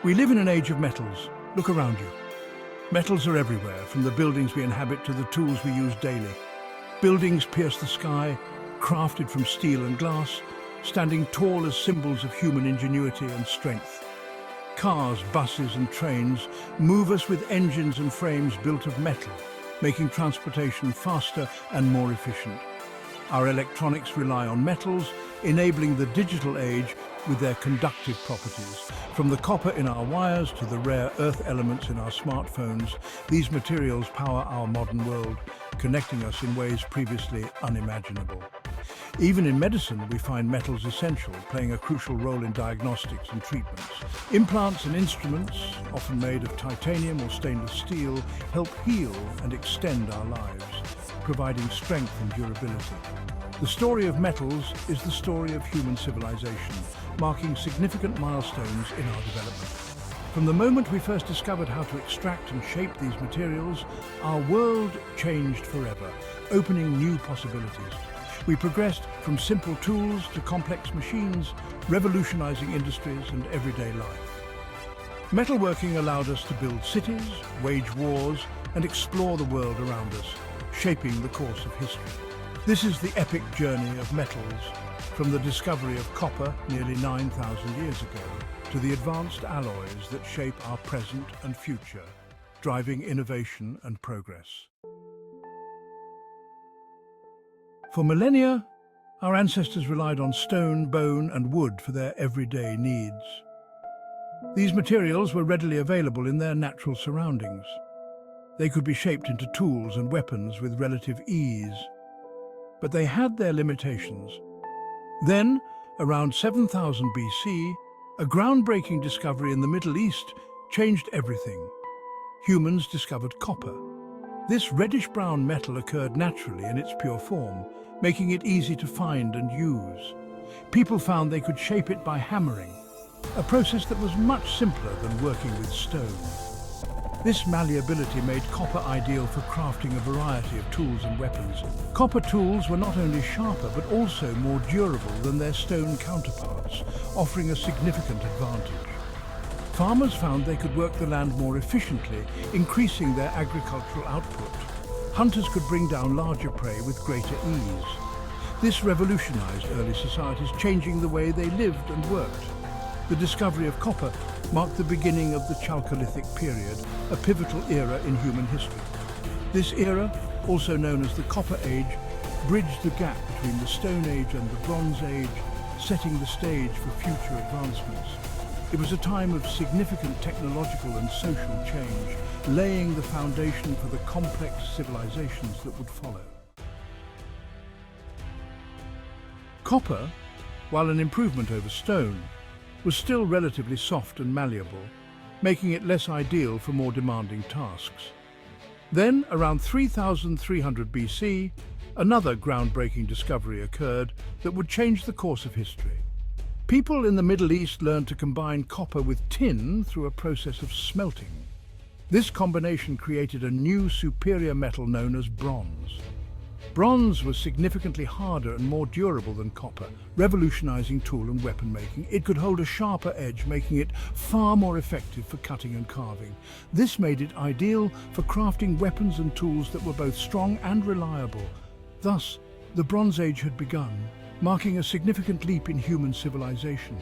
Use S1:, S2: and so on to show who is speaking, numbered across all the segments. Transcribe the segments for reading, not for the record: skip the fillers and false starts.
S1: We live in an age of metals. Look around you. Metals are everywhere, from the buildings we inhabit to the tools we use daily. Buildings pierce the sky, crafted from steel and glass, standing tall as symbols of human ingenuity and strength. Cars, buses and trains move us with engines and frames built of metal, making transportation faster and more efficient. Our electronics rely on metals, enabling the digital age with their conductive properties. From the copper in our wires to the rare earth elements in our smartphones, these materials power our modern world, connecting us in ways previously unimaginable. Even in medicine, we find metals essential, playing a crucial role in diagnostics and treatments. Implants and instruments, often made of titanium or stainless steel, help heal and extend our lives, providing strength and durability. The story of metals is the story of human civilization, marking significant milestones in our development. From the moment we first discovered how to extract and shape these materials, our world changed forever, opening new possibilities. We progressed from simple tools to complex machines, revolutionizing industries and everyday life. Metalworking allowed us to build cities, wage wars, and explore the world around us, shaping the course of history. This is the epic journey of metals, from the discovery of copper nearly 9,000 years ago to the advanced alloys that shape our present and future, driving innovation and progress. For millennia, our ancestors relied on stone, bone, and wood for their everyday needs. These materials were readily available in their natural surroundings. They could be shaped into tools and weapons with relative ease, but they had their limitations. Then, around 7000 BC, a groundbreaking discovery in the Middle East changed everything. Humans discovered copper. This reddish-brown metal occurred naturally in its pure form, making it easy to find and use. People found they could shape it by hammering, a process that was much simpler than working with stone. This malleability made copper ideal for crafting a variety of tools and weapons. Copper tools were not only sharper but also more durable than their stone counterparts, offering a significant advantage. Farmers found they could work the land more efficiently, increasing their agricultural output. Hunters could bring down larger prey with greater ease. This revolutionized early societies, changing the way they lived and worked. The discovery of copper marked the beginning of the Chalcolithic period, a pivotal era in human history. This era, also known as the Copper Age, bridged the gap between the Stone Age and the Bronze Age, setting the stage for future advancements. It was a time of significant technological and social change, laying the foundation for the complex civilizations that would follow. Copper, while an improvement over stone, was still relatively soft and malleable, making it less ideal for more demanding tasks. Then, around 3300 BC, another groundbreaking discovery occurred that would change the course of history. People in the Middle East learned to combine copper with tin through a process of smelting. This combination created a new superior metal known as bronze. Bronze was significantly harder and more durable than copper, revolutionizing tool and weapon making. It could hold a sharper edge, making it far more effective for cutting and carving. This made it ideal for crafting weapons and tools that were both strong and reliable. Thus, the Bronze Age had begun, marking a significant leap in human civilization.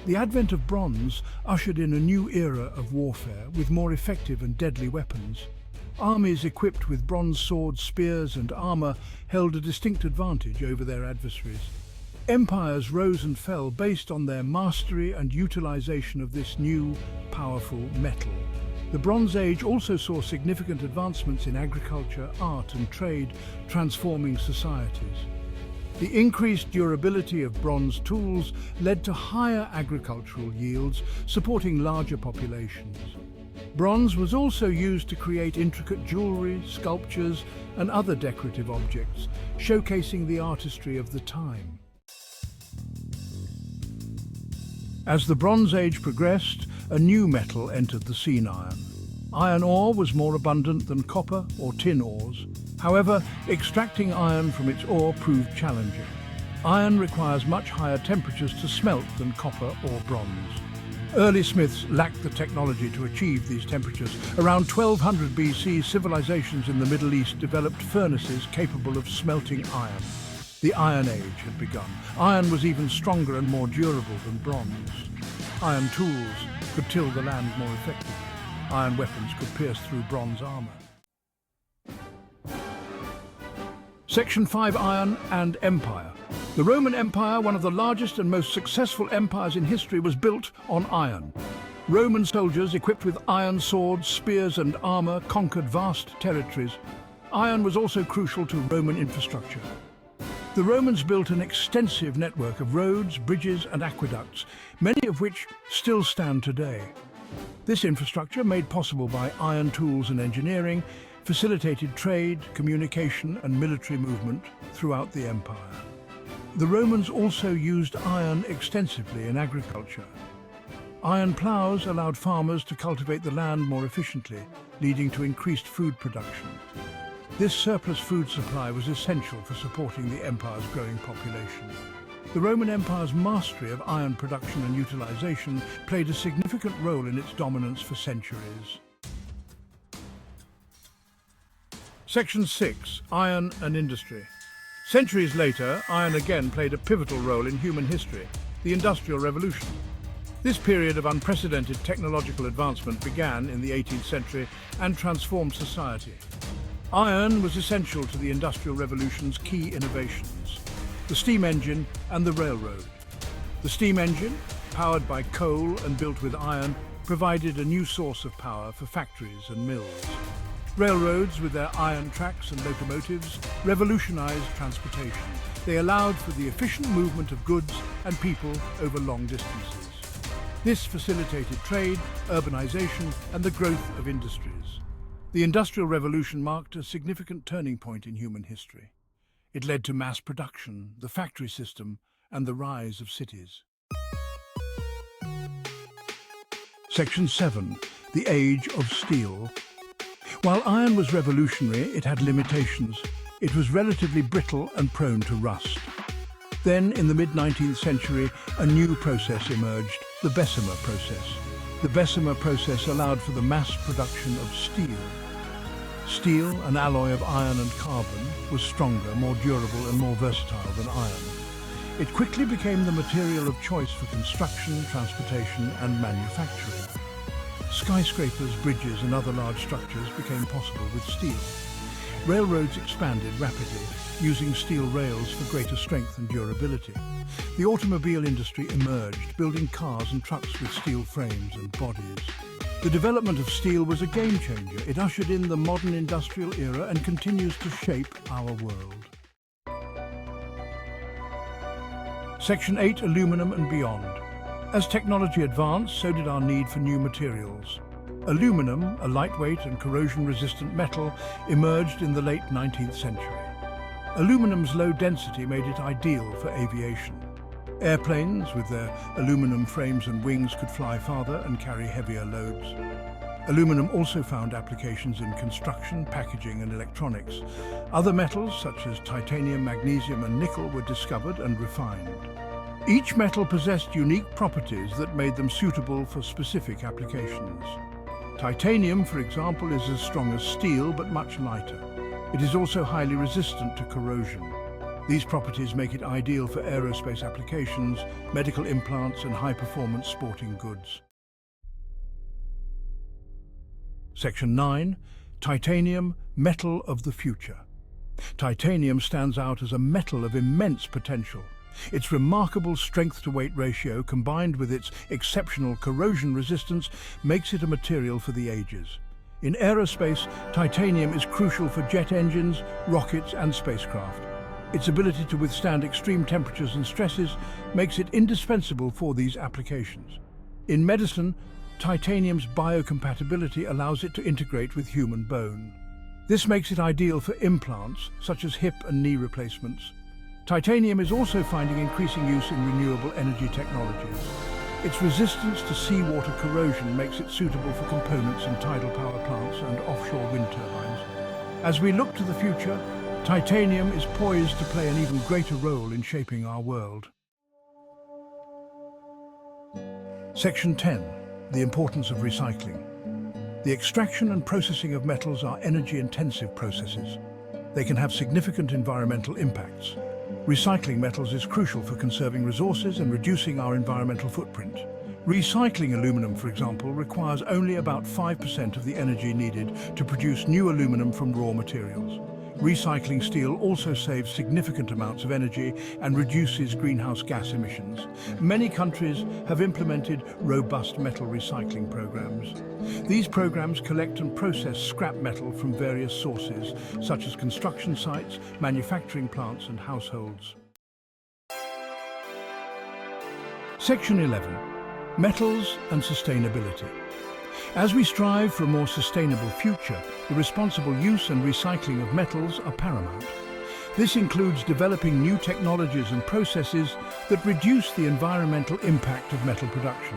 S1: The advent of bronze ushered in a new era of warfare with more effective and deadly weapons. Armies equipped with bronze swords, spears, and armor held a distinct advantage over their adversaries. Empires rose and fell based on their mastery and utilization of this new, powerful metal. The Bronze Age also saw significant advancements in agriculture, art, and trade, transforming societies. The increased durability of bronze tools led to higher agricultural yields, supporting larger populations. Bronze was also used to create intricate jewelry, sculptures, and other decorative objects, showcasing the artistry of the time. As the Bronze Age progressed, a new metal entered the scene: iron. Iron ore was more abundant than copper or tin ores. However, extracting iron from its ore proved challenging. Iron requires much higher temperatures to smelt than copper or bronze. Early smiths lacked the technology to achieve these temperatures. Around 1200 BC, civilizations in the Middle East developed furnaces capable of smelting iron. The Iron Age had begun. Iron was even stronger and more durable than bronze. Iron tools could till the land more effectively. Iron weapons could pierce through bronze armor. Section 5: Iron and Empire. The Roman Empire, one of the largest and most successful empires in history, was built on iron. Roman soldiers, equipped with iron swords, spears and armor, conquered vast territories. Iron was also crucial to Roman infrastructure. The Romans built an extensive network of roads, bridges and aqueducts, many of which still stand today. This infrastructure, made possible by iron tools and engineering, facilitated trade, communication and military movement throughout the empire. The Romans also used iron extensively in agriculture. Iron ploughs allowed farmers to cultivate the land more efficiently, leading to increased food production. This surplus food supply was essential for supporting the empire's growing population. The Roman Empire's mastery of iron production and utilization played a significant role in its dominance for centuries. Section 6: Iron and Industry. Centuries later, iron again played a pivotal role in human history, the Industrial Revolution. This period of unprecedented technological advancement began in the 18th century and transformed society. Iron was essential to the Industrial Revolution's key innovations: the steam engine and the railroad. The steam engine, powered by coal and built with iron, provided a new source of power for factories and mills. Railroads, with their iron tracks and locomotives, revolutionized transportation. They allowed for the efficient movement of goods and people over long distances. This facilitated trade, urbanization, and the growth of industries. The Industrial Revolution marked a significant turning point in human history. It led to mass production, the factory system, and the rise of cities. Section 7: The Age of Steel. While iron was revolutionary, it had limitations. It was relatively brittle and prone to rust. Then, in the mid-19th century, a new process emerged, the Bessemer process. The Bessemer process allowed for the mass production of steel. Steel, an alloy of iron and carbon, was stronger, more durable and more versatile than iron. It quickly became the material of choice for construction, transportation and manufacturing. Skyscrapers, bridges and other large structures became possible with steel. Railroads expanded rapidly, using steel rails for greater strength and durability. The automobile industry emerged, building cars and trucks with steel frames and bodies. The development of steel was a game changer. It ushered in the modern industrial era and continues to shape our world. Section 8: Aluminum and Beyond. As technology advanced, so did our need for new materials. Aluminum, a lightweight and corrosion-resistant metal, emerged in the late 19th century. Aluminum's low density made it ideal for aviation. Airplanes, with their aluminum frames and wings, could fly farther and carry heavier loads. Aluminum also found applications in construction, packaging and electronics. Other metals, such as titanium, magnesium and nickel, were discovered and refined. Each metal possessed unique properties that made them suitable for specific applications. Titanium, for example, is as strong as steel but much lighter. It is also highly resistant to corrosion. These properties make it ideal for aerospace applications, medical implants and high-performance sporting goods. Section 9: Titanium, Metal of the Future. Titanium stands out as a metal of immense potential. Its remarkable strength-to-weight ratio, combined with its exceptional corrosion resistance, makes it a material for the ages. In aerospace, titanium is crucial for jet engines, rockets and spacecraft. Its ability to withstand extreme temperatures and stresses makes it indispensable for these applications. In medicine, titanium's biocompatibility allows it to integrate with human bone. This makes it ideal for implants, such as hip and knee replacements. Titanium is also finding increasing use in renewable energy technologies. Its resistance to seawater corrosion makes it suitable for components in tidal power plants and offshore wind turbines. As we look to the future, titanium is poised to play an even greater role in shaping our world. Section 10. The importance of recycling. The extraction and processing of metals are energy-intensive processes. They can have significant environmental impacts. Recycling metals is crucial for conserving resources and reducing our environmental footprint. Recycling aluminum, for example, requires only about 5% of the energy needed to produce new aluminum from raw materials. Recycling steel also saves significant amounts of energy and reduces greenhouse gas emissions. Many countries have implemented robust metal recycling programs. These programs collect and process scrap metal from various sources, such as construction sites, manufacturing plants, and households. Section 11. Metals and sustainability. As we strive for a more sustainable future, the responsible use and recycling of metals are paramount. This includes developing new technologies and processes that reduce the environmental impact of metal production.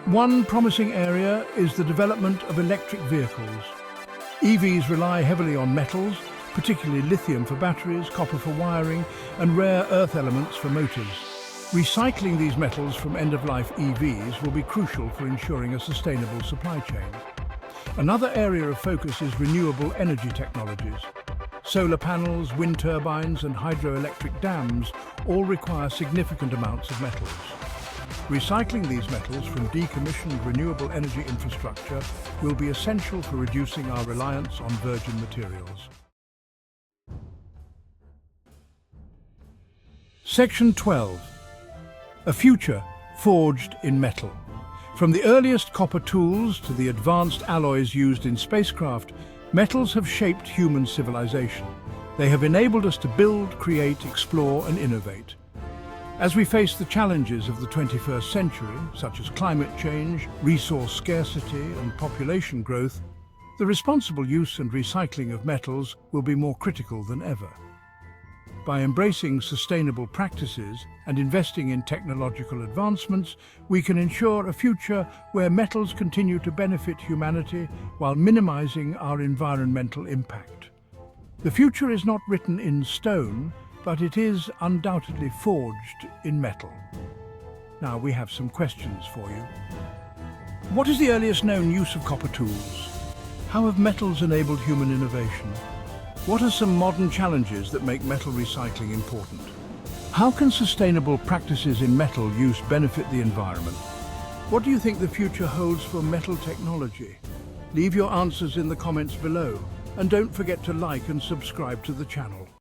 S1: One promising area is the development of electric vehicles. EVs rely heavily on metals, particularly lithium for batteries, copper for wiring, and rare earth elements for motors. Recycling these metals from end-of-life EVs will be crucial for ensuring a sustainable supply chain. Another area of focus is renewable energy technologies. Solar panels, wind turbines, and hydroelectric dams all require significant amounts of metals. Recycling these metals from decommissioned renewable energy infrastructure will be essential for reducing our reliance on virgin materials. Section 12. A future forged in metal. From the earliest copper tools to the advanced alloys used in spacecraft, metals have shaped human civilization. They have enabled us to build, create, explore, and innovate. As we face the challenges of the 21st century, such as climate change, resource scarcity, and population growth, the responsible use and recycling of metals will be more critical than ever. By embracing sustainable practices and investing in technological advancements, we can ensure a future where metals continue to benefit humanity while minimizing our environmental impact. The future is not written in stone, but it is undoubtedly forged in metal. Now we have some questions for you. What is the earliest known use of copper tools? How have metals enabled human innovation? What are some modern challenges that make metal recycling important? How can sustainable practices in metal use benefit the environment? What do you think the future holds for metal technology? Leave your answers in the comments below, and don't forget to like and subscribe to the channel.